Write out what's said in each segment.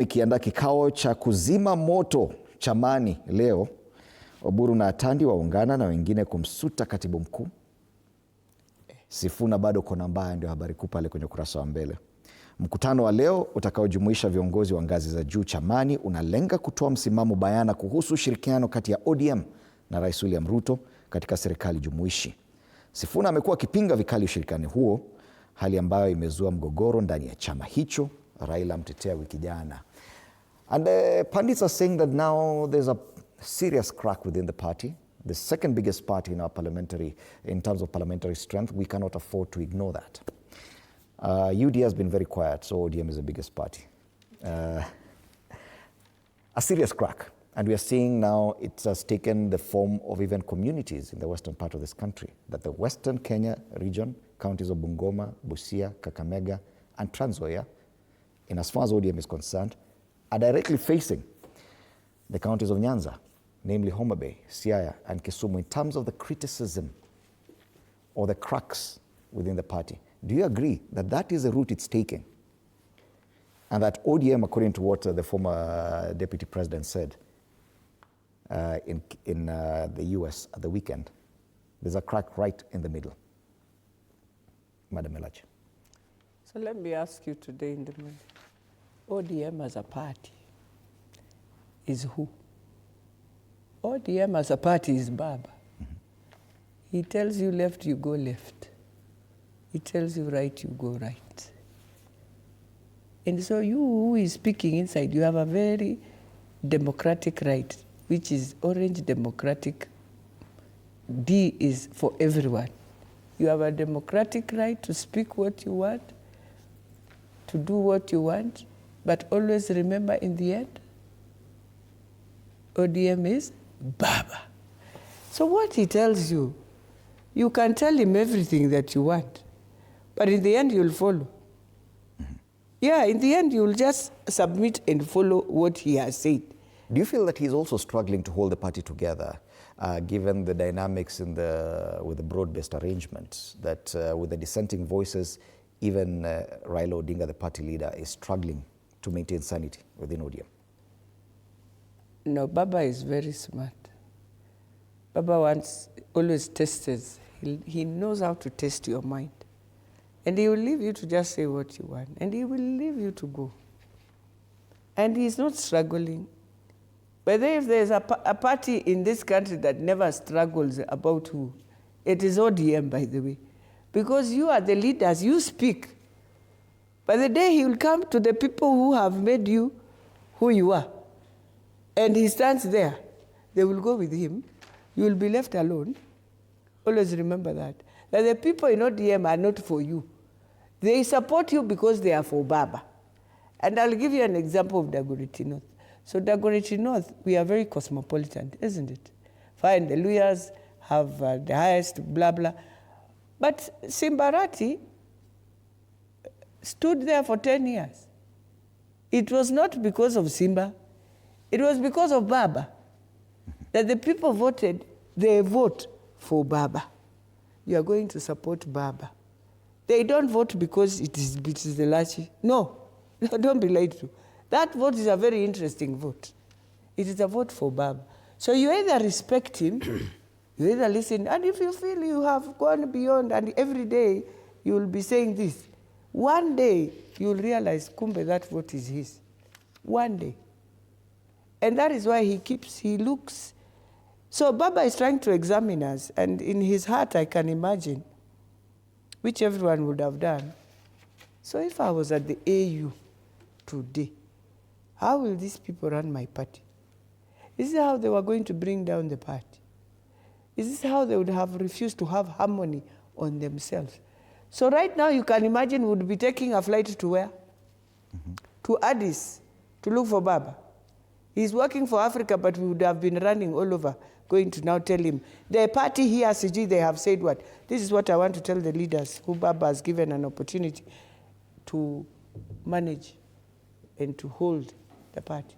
Ikiandaa kikao cha kuzima moto chamani leo, Oburu na Atandi waungana na wengine kumsuta katibu mkuu. Sifuna bado kona mbaya, ndio habari kuu pale kwenye ukurasa wa mbele. Mkutano wa leo utakaojumuisha viongozi wa ngazi za juu chamani unalenga kutoa msimamo bayana kuhusu ushirikiano kati ya ODM na Rais William Ruto katika serikali jumuishi. Sifuna amekuwa akipinga vikali ushirikiano huo, hali ambayo imezua mgogoro ndani ya chama hicho, Raila mtetea wiki jana. And the pundits are saying that now there's a serious crack within the party, the second biggest party in our parliamentary, in terms of parliamentary strength. We cannot afford to ignore that. UD has been very quiet, so ODM is the biggest party. A serious crack. And we are seeing now it has taken the form of even communities in the western part of this country, that the Western Kenya region, counties of Bungoma, Busia, Kakamega, and Trans Nzoia, in as far as ODM is concerned, are directly facing the counties of Nyanza, namely Homa Bay, Siaya, and Kisumu, in terms of the criticism or the cracks within the party. Do you agree that that is the route it's taking? And that ODM, according to what the former deputy president said in the US at the weekend, there's a crack right in the middle. Madam Elachi. So let me ask you today in the morning, ODM as a party is who? ODM as a party is BAMBA. He tells you left, you go left. He tells you right, you go right. And so you who is speaking inside, you have a very democratic right, which is orange democratic. D is for everyone. You have a democratic right to speak what you want, to do what you want, but always remember in the end, ODM is BAMBA. So what he tells you, you can tell him everything that you want, but in the end you'll follow. Yeah, in the end you'll just submit and follow what he has said. Do you feel that he's also struggling to hold the party together, given the dynamics with the broad-based arrangements, that with the dissenting voices, even Raila Odinga, the party leader, is struggling to maintain sanity within ODM? No, Baba is very smart. Baba always tests. He knows how to test your mind. And he will leave you to just say what you want. And he will leave you to go. And he's not struggling. But if there's a party in this country that never struggles about who, it is ODM, by the way. Because you are the leaders, you speak. By the day he will come to the people who have made you who you are, and he stands there, they will go with him. You will be left alone. Always remember that the people in ODM are not for you. They support you because they are for Baba. And I'll give you an example of Dagoretti North. So Dagoretti North, we are very cosmopolitan, isn't it? Fine, the Luyas have the highest blah, blah. But Simbarati stood there for 10 years. It was not because of Simba. It was because of Baba that the people voted. They vote for Baba. You are going to support Baba. They don't vote because it is the Lachi. No, don't be lied to. That vote is a very interesting vote. It is a vote for Baba. So you either respect him, you either listen, and if you feel you have gone beyond, and every day you will be saying this, one day you will realize, kumbe, that vote is his. One day. And that is why he looks. So Baba is trying to examine us, and in his heart I can imagine, which everyone would have done. So if I was at the AU today, how will these people run my party? Is this how they were going to bring down the party? Is this how they would have refused to have harmony on themselves? So right now you can imagine we would be taking a flight to where? To Addis, to look for Baba. He's working for Africa, but we would have been running all over, going to now tell him, the party here, CG, they have said what? This is what I want to tell the leaders who Baba has given an opportunity to manage and to hold the party.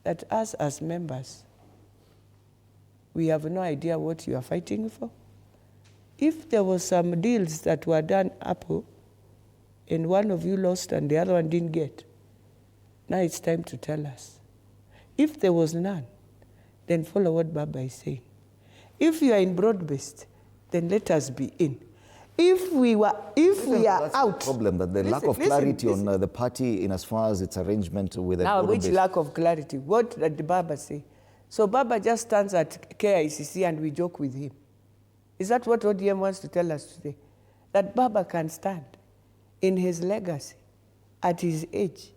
That us as members, we have no idea what you are fighting for. If there were some deals that were done up and one of you lost and the other one didn't get, Now it's time to tell us. If there was none, then follow what Baba is saying. If you are in broad-based, then let us be in. If we are out. The problem that the lack of clarity on the party in as far as its arrangement with the now, which lack of clarity? What did Baba say? So Baba just stands at KICC and we joke with him. Is that what ODM wants to tell us today? That Baba can stand in his legacy, at his age,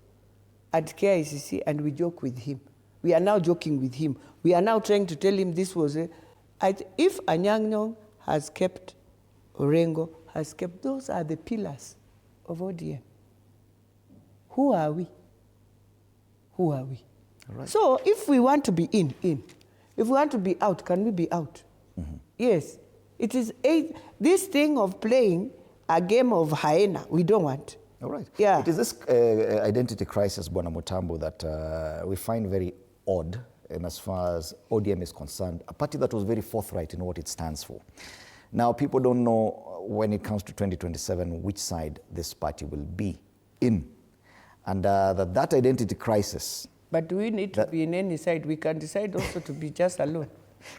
at KICC, and we joke with him. We are now joking with him. We are now trying to tell him this was a... If Anyang' Nyong'o has kept, Orengo has kept, those are the pillars of ODM. Who are we? Who are we? Right. So if we want to be in. If we want to be out, can we be out? Mm-hmm. Yes. It is this thing of playing a game of hyena, we don't want. All right. Yeah. It is this identity crisis, Bwana Mutambo, that we find very odd in as far as ODM is concerned, a party that was very forthright in what it stands for. Now, people don't know when it comes to 2027 which side this party will be in. And that identity crisis... But do we need to be in any side? We can decide also to be just alone.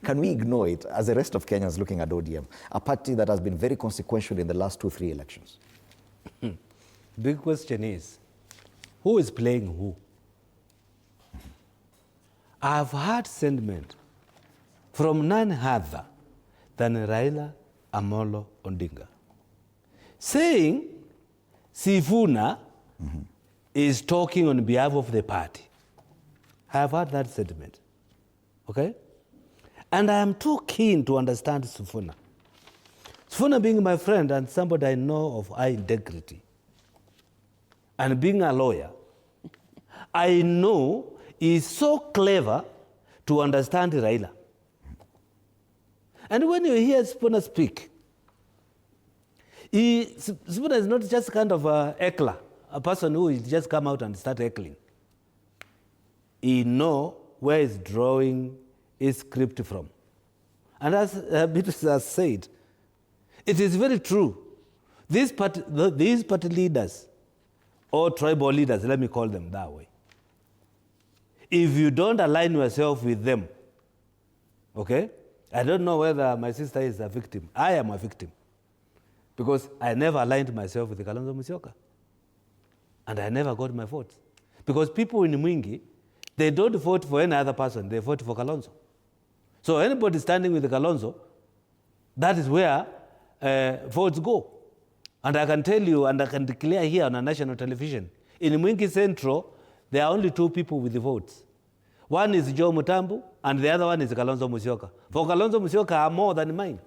Can we ignore it as the rest of Kenyans looking at ODM, a party that has been very consequential in the last 2-3 elections? Big question is, who is playing who? I've heard sentiment from none other than Raila Amolo Odinga saying Sifuna is talking on behalf of the party. I have heard that sentiment, okay? And I am too keen to understand Sifuna. Sifuna being my friend and somebody I know of high integrity, and being a lawyer, I know he's so clever to understand Raila. And when you hear Sifuna speak, Sifuna is not just kind of a heckler, a person who will just come out and start heckling. He knows where he's drawing his script from. And as Beatrice has said, it is very true. These party leaders, or tribal leaders, let me call them that way, if you don't align yourself with them, okay? I don't know whether my sister is a victim. I am a victim. Because I never aligned myself with Kalonzo Musyoka. And I never got my votes. Because people in Mwingi, they don't vote for any other person, they vote for Kalonzo. So anybody standing with Kalonzo, that is where votes go. And I can tell you, and I can declare here on a national television, in Mwingi Central, there are only 2 people with the votes. One is Joe Mutambo, and the other one is Kalonzo Musyoka. For Kalonzo Musyoka are more than mine.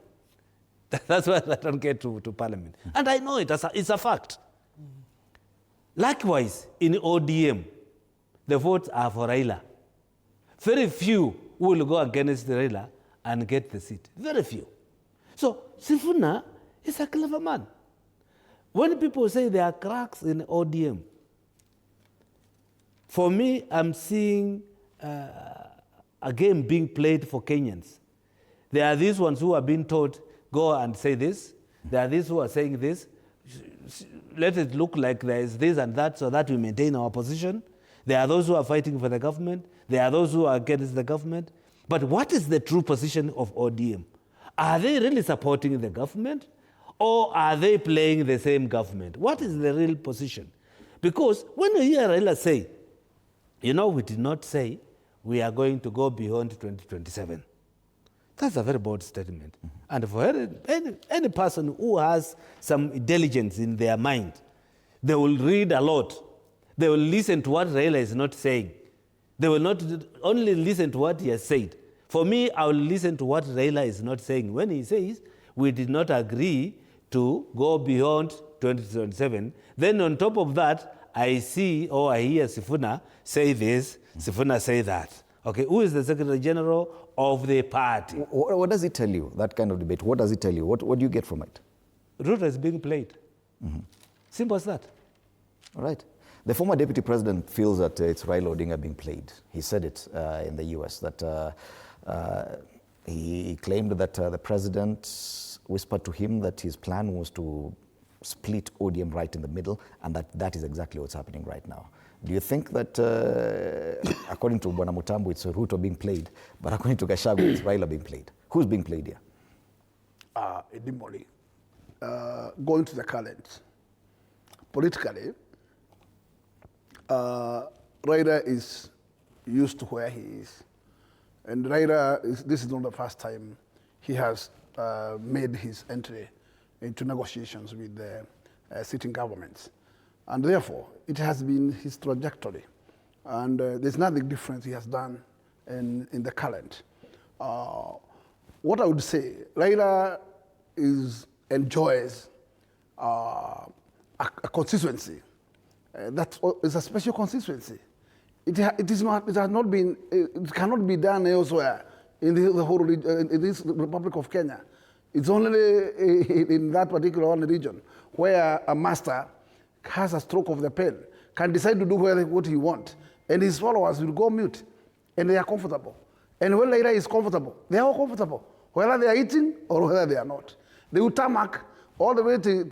That's why I don't get to parliament. And I know it, it's a fact. Likewise, in ODM, the votes are for Raila. Very few will go against Raila and get the seat. Very few. So Sifuna is a clever man. When people say there are cracks in ODM, for me, I'm seeing a game being played for Kenyans. There are these ones who are being told, go and say this. There are these who are saying this. Let it look like there is this and that so that we maintain our position. There are those who are fighting for the government. There are those who are against the government. But what is the true position of ODM? Are they really supporting the government? Or are they playing the same government? What is the real position? Because when you hear Raila say, you know, we did not say we are going to go beyond 2027. That's a very bold statement. Mm-hmm. And for any person who has some intelligence in their mind, they will read a lot. They will listen to what Raila is not saying. They will not only listen to what he has said. For me, I will listen to what Raila is not saying. When he says, we did not agree to go beyond 2027, then on top of that, I see or I hear Sifuna say this, Sifuna say that. Okay, who is the Secretary General of the party? What does it tell you, that kind of debate? What does it tell you? What do you get from it? Ruto is being played. Mm-hmm. Simple as that. All right. The former deputy president feels that it's Raila Odinga being played. He said it in the US, that he claimed that the president whispered to him that his plan was to split ODM right in the middle, and that is exactly what's happening right now. Do you think that, according to Bwana Mutambu, it's Ruto being played, but according to Gachagua, it's Raila being played? Who's being played here? Edimoli, going to the current, politically, Raila is used to where he is. And Raila, this is not the first time he has made his entry into negotiations with the sitting governments. And therefore, it has been his trajectory. And there's nothing different he has done in the current. What I would say, Raila enjoys a consistency. That is a special consistency. It cannot be done elsewhere in the whole in this Republic of Kenya. It's only in that particular region where a master has a stroke of the pen, can decide to do what he wants, and his followers will go mute, and they are comfortable. And when Raila is comfortable, they are all comfortable, whether they are eating or whether they are not. They will tarmac all the way to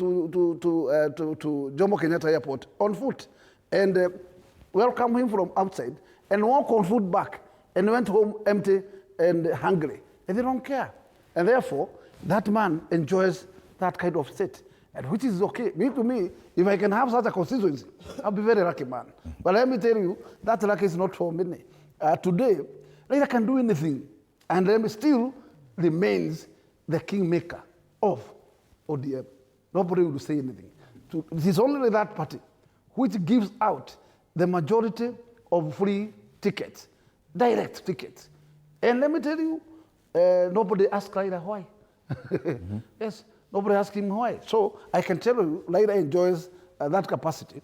Jomo Kenyatta Airport on foot, and welcome him from outside, and walk on foot back, and went home empty and hungry, and they don't care. And therefore, that man enjoys that kind of state, and which is okay. To me, if I can have such a constituency, I'll be very lucky man. But let me tell you, that luck is not for many. Today, Raila can do anything, and then still remains the kingmaker of ODM. Nobody will say anything. It is only that party which gives out the majority of free tickets, direct tickets. And let me tell you, nobody asked Raila why. Yes, nobody asked him why. So I can tell you, Raila enjoys that capacity.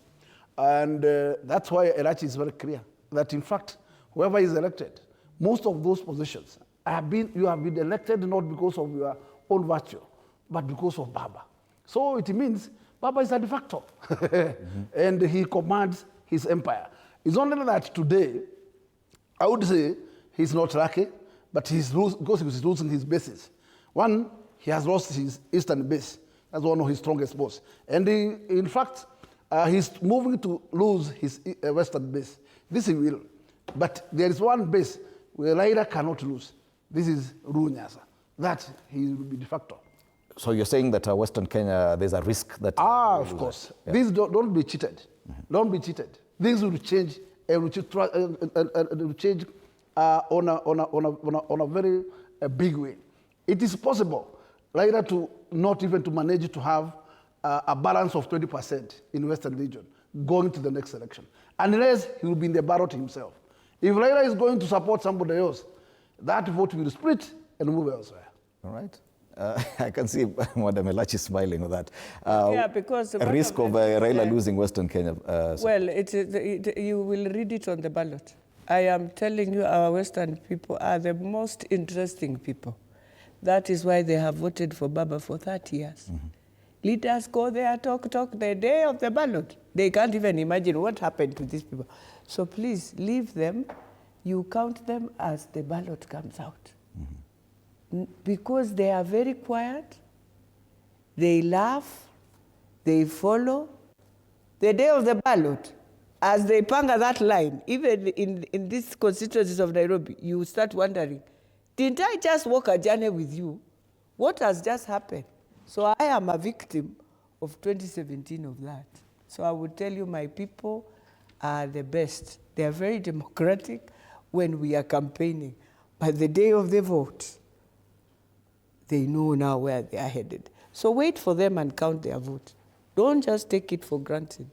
And that's why Elachi is very clear, that in fact, whoever is elected, most of those positions, you have been elected not because of your own virtue, but because of Baba. So it means Baba is a de facto, and he commands his empire. It's only that today, I would say he's not lucky, but he's losing his bases. One, he has lost his eastern base. That's one of his strongest boats. And in fact, he's moving to lose his western base. This he will. But there is one base where Raila cannot lose. This is Runyasa. That he will be de facto. So you're saying that Western Kenya, there's a risk that... of course. Yeah. These don't be cheated. Don't be cheated. Things will change and will change on a very big way. It is possible, Raila, to not even to manage to have a balance of 20% in Western region going to the next election, unless he will be in the ballot himself. If Raila is going to support somebody else, that vote will split and move elsewhere. All right. I can see Madam Elachi smiling with that. Yeah, because a risk of Raila losing Western Kenya. Well, you will read it on the ballot. I am telling you, our Western people are the most interesting people. That is why they have voted for Baba for 30 years. Mm-hmm. Leaders go there, talk, the day of the ballot. They can't even imagine what happened to these people. So please, leave them. You count them as the ballot comes out. Mm-hmm. Because they are very quiet, they laugh, they follow. The day of the ballot, as they panga that line, even in these constituencies of Nairobi, you start wondering, didn't I just walk a journey with you? What has just happened? So I am a victim of 2017 of that. So I would tell you, my people are the best. They are very democratic when we are campaigning. But the day of the vote, they know now where they are headed. So wait for them and count their vote. Don't just take it for granted.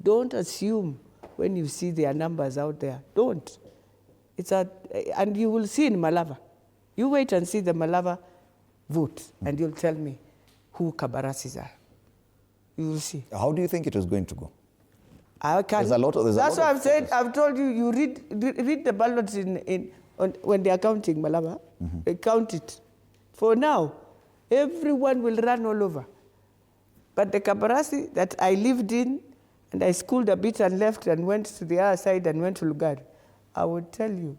Don't assume when you see their numbers out there. Don't. And you will see in Malava. You wait and see the Malava vote, and you'll tell me who Kabarasis are. You will see. How do you think it is going to go? I can't. That's why I've said. I've told you. You read the ballots when they are counting Malava. Mm-hmm. They count it. For now, everyone will run all over. But the Kabarasi that I lived in, and I schooled a bit and left and went to the other side and went to Lugard, I would tell you,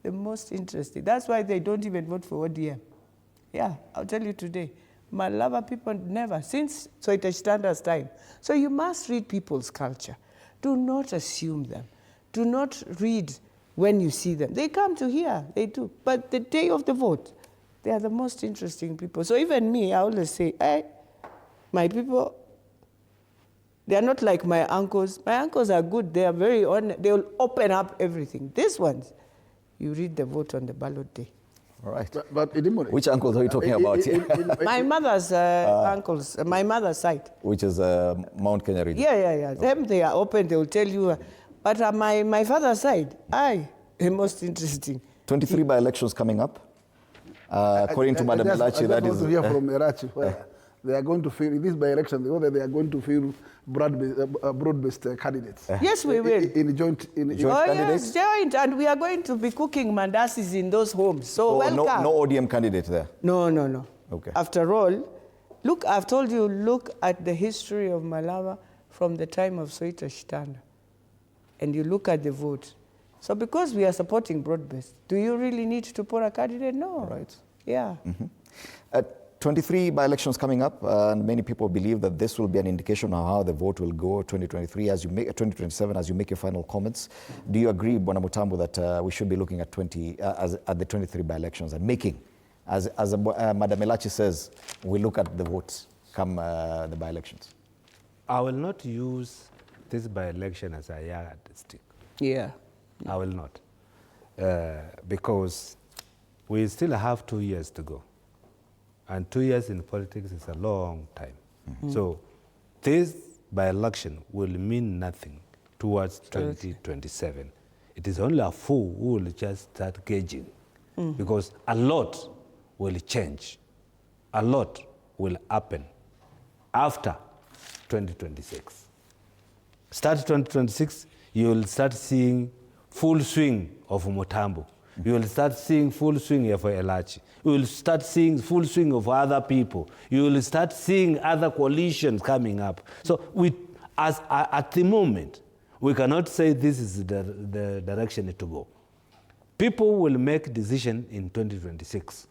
the most interesting. That's why they don't even vote for ODM. Yeah, I'll tell you today. Malava people never, since Soita Standard's time. So you must read people's culture. Do not assume them. Do not read when you see them. They come to hear, they do. But the day of the vote, they are the most interesting people. So even me, I always say, hey, my people, they are not like my uncles. My uncles are good. They are very honest. They will open up everything. These ones, you read the vote on the ballot day. All right. But Idimore, Which uncles are you talking about here? My mother's uncles, my mother's side. Which is Mount Kenya region? Yeah. Them, they are open. They will tell you. But my father's side, the most interesting. 23 by-elections coming up. According to Madam Elachi, that is... I just want to hear from Elachi where they are going to feel, in this by-election, whether they are going to feel broad-based candidates. Yes, we will. In joint candidates? Yes, joint. And we are going to be cooking mandasis in those homes. So welcome. No ODM candidate there? No. Okay. After all, look, I've told you, look at the history of Malava from the time of Soita Shitanda. And you look at the vote. So because we are supporting broad-based, do you really need to put a candidate? No. Right. Yeah. 23 by-elections coming up, and many people believe that this will be an indication of how the vote will go 2023 as you make 2027 as you make your final comments. Do you agree, Bwana Mutambo, that we should be looking at at the 23 by-elections and making, as Madam Elachi says, we look at the votes come the by-elections? I will not use this by-election as a yardstick. Yeah. I will not. Because we still have 2 years to go. And 2 years in politics is a long time. Mm-hmm. So this by-election will mean nothing towards 2027. It is only a fool who will just start gauging. Because a lot will change. A lot will happen after 2026. Start 2026, you will start seeing full swing of Mutambo. You will start seeing full swing of Elachi. You will start seeing full swing of other people. You will start seeing other coalitions coming up. So at the moment, we cannot say this is the direction to go. People will make decision in 2026.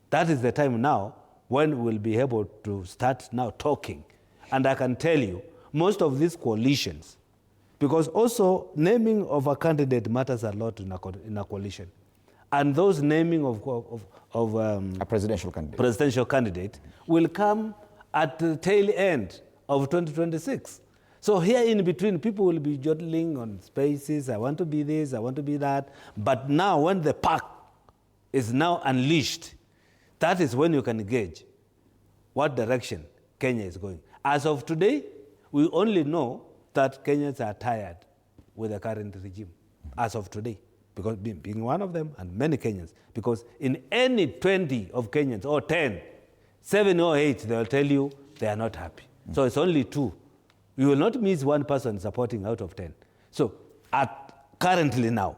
That is the time now when we'll be able to start now talking. And I can tell you, most of these coalitions, because also naming of a candidate matters a lot in a coalition. And those naming of a presidential candidate will come at the tail end of 2026. So here in between, people will be jottling on spaces, I want to be this, I want to be that. But now when the pack is now unleashed, that is when you can gauge what direction Kenya is going. As of today, we only know that Kenyans are tired with the current regime, as of today, because being one of them and many Kenyans, because in any 20 of Kenyans, or 10, 7 or 8, they'll tell you they are not happy. So it's only 2. You will not miss one person supporting out of 10. So currently now,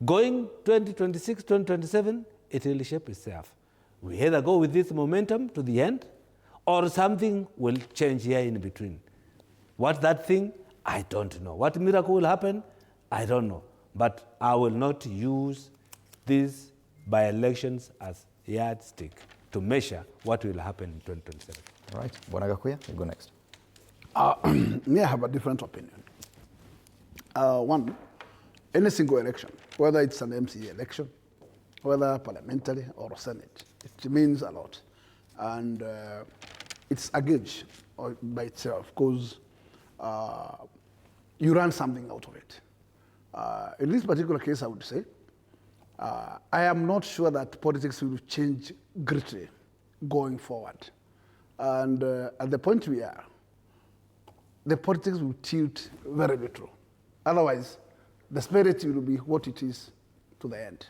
going 2026, 2027, it will shape itself. We either go with this momentum to the end, or something will change here in between. What that thing, I don't know. What miracle will happen, I don't know. But I will not use these by-elections as yardstick to measure what will happen in 2027. All right. Bwana Gakuya, you go next. Me, I have a different opinion. One, any single election, whether it's an MCA election, whether parliamentary or Senate, it means a lot. And it's a gauge by itself, because you run something out of it. In this particular case, I would say, I am not sure that politics will change greatly going forward. And at the point we are, the politics will tilt very little. Otherwise, the spirit will be what it is to the end.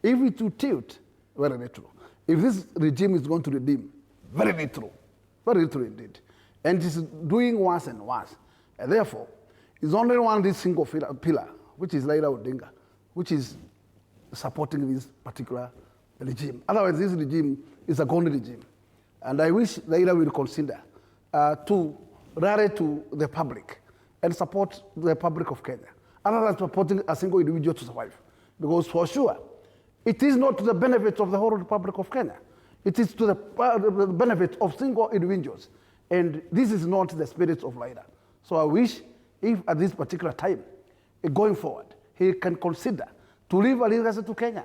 If it will tilt, very little. If this regime is going to redeem, very little indeed. And it is doing worse and worse. And therefore, it's only this single pillar, which is Raila Odinga, which is supporting this particular regime. Otherwise, this regime is a gone regime. And I wish Raila will consider to rally to the public and support the public of Kenya, other than supporting a single individual to survive. Because for sure, it is not to the benefit of the whole Republic of Kenya. It is to the benefit of single individuals. And this is not the spirit of Raila. So I wish if at this particular time, going forward, he can consider to leave a legacy to Kenya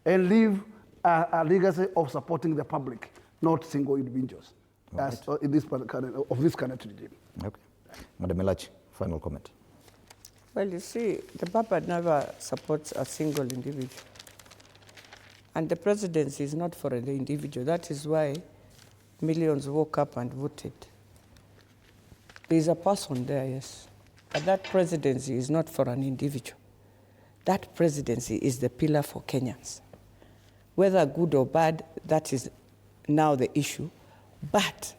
and leave a legacy of supporting the public, not single individuals, as in this of this current regime. Okay. Madam Elachi, final comment. Well, you see, the BAMBA never supports a single individual. And the presidency is not for the individual. That is why millions woke up and voted. There is a person there, yes. But that presidency is not for an individual. That presidency is the pillar for Kenyans. Whether good or bad, that is now the issue. But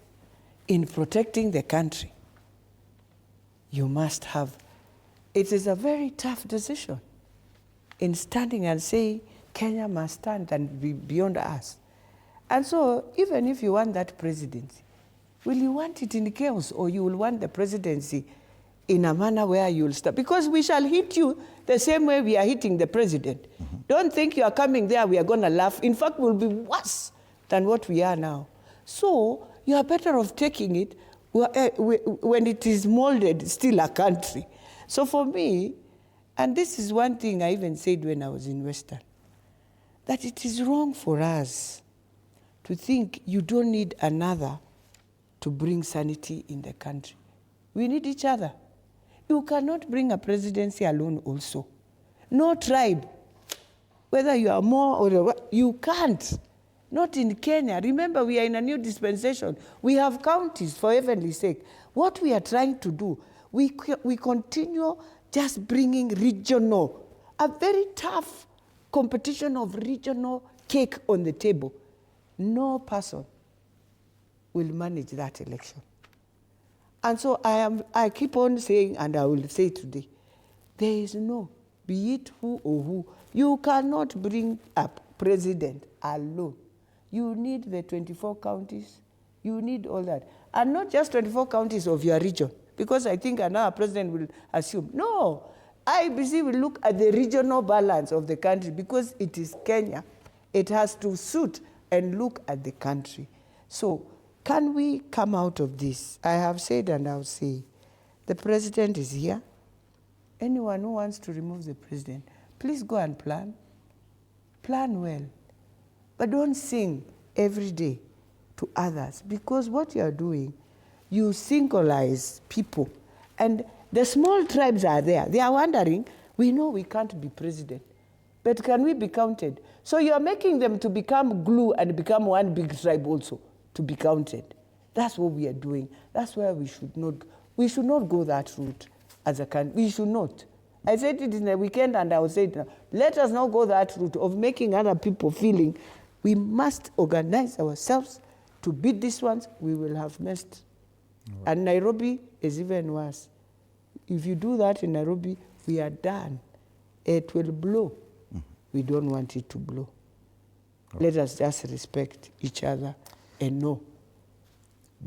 in protecting the country, you must have, it is a very tough decision in standing and saying, Kenya must stand and be beyond us. And so, even if you want that presidency, will you want it in chaos, or you will want the presidency in a manner where you'll start? Because we shall hit you the same way we are hitting the president. Don't think you are coming there, we are going to laugh. In fact, we'll be worse than what we are now. So, you are better off taking it when it is molded, still a country. So for me, and this is one thing I even said when I was in Western, that it is wrong for us to think you don't need another to bring sanity in the country. We need each other. You cannot bring a presidency alone also. No tribe, whether you are more or what, you can't. Not in Kenya. Remember, we are in a new dispensation. We have counties, for heaven's sake. What we are trying to do, we continue just bringing regional, a very tough competition of regional cake on the table. No person will manage that election. And so I keep on saying, and I will say today, there is no, be it who or who, you cannot bring a president alone. You need the 24 counties, you need all that. And not just 24 counties of your region, because I think another president will assume. No, IBC will look at the regional balance of the country, because it is Kenya. It has to suit and look at the country. So can we come out of this? I have said and I'll say, the president is here. Anyone who wants to remove the president, please go and plan. Plan well. But don't sing every day to others, because what you are doing, you synchronize people. And the small tribes are there. They are wondering, we know we can't be president, but can we be counted? So you are making them to become glue and become one big tribe also, to be counted. That's what we are doing. That's why we should not go that route as a country. We should not. I said it in the weekend and I will say it now. Let us not go that route of making other people feeling we must organize ourselves to beat these ones. We will have messed. Right. And Nairobi is even worse. If you do that in Nairobi, we are done. It will blow. We don't want it to blow. Right. Let us just respect each other and know.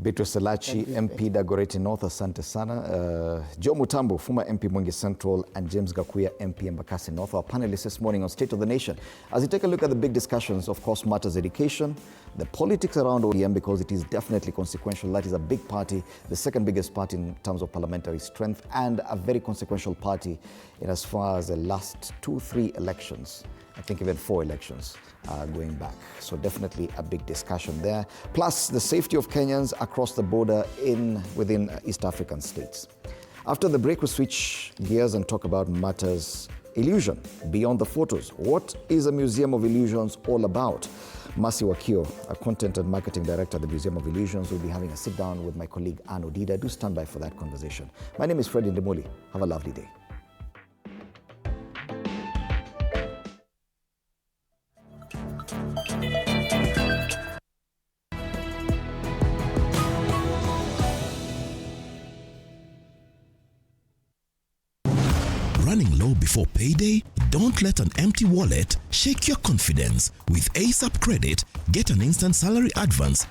Beatrice Elachi, MP Dagoretti North, asante sana. Joe Mutambo, former MP Mwingi Central, and James Gakuya, MP Embakasi North, our panelists this morning on State of the Nation. As we take a look at the big discussions, of course, matters education, the politics around ODM, because it is definitely consequential. That is a big party, the second biggest party in terms of parliamentary strength, and a very consequential party in as far as the last 2-3 elections. I think even 4 elections going back. So definitely a big discussion there. Plus the safety of Kenyans across the border within East African states. After the break, we switch gears and talk about matters illusion, beyond the photos. What is a Museum of Illusions all about? Mercy Wakio, a content and marketing director at the Museum of Illusions, will be having a sit down with my colleague Anne Odida. Do stand by for that conversation. My name is Fred Ndemoli. Have a lovely day. Running low before payday? Don't let an empty wallet shake your confidence. With ASAP Credit, get an instant salary advance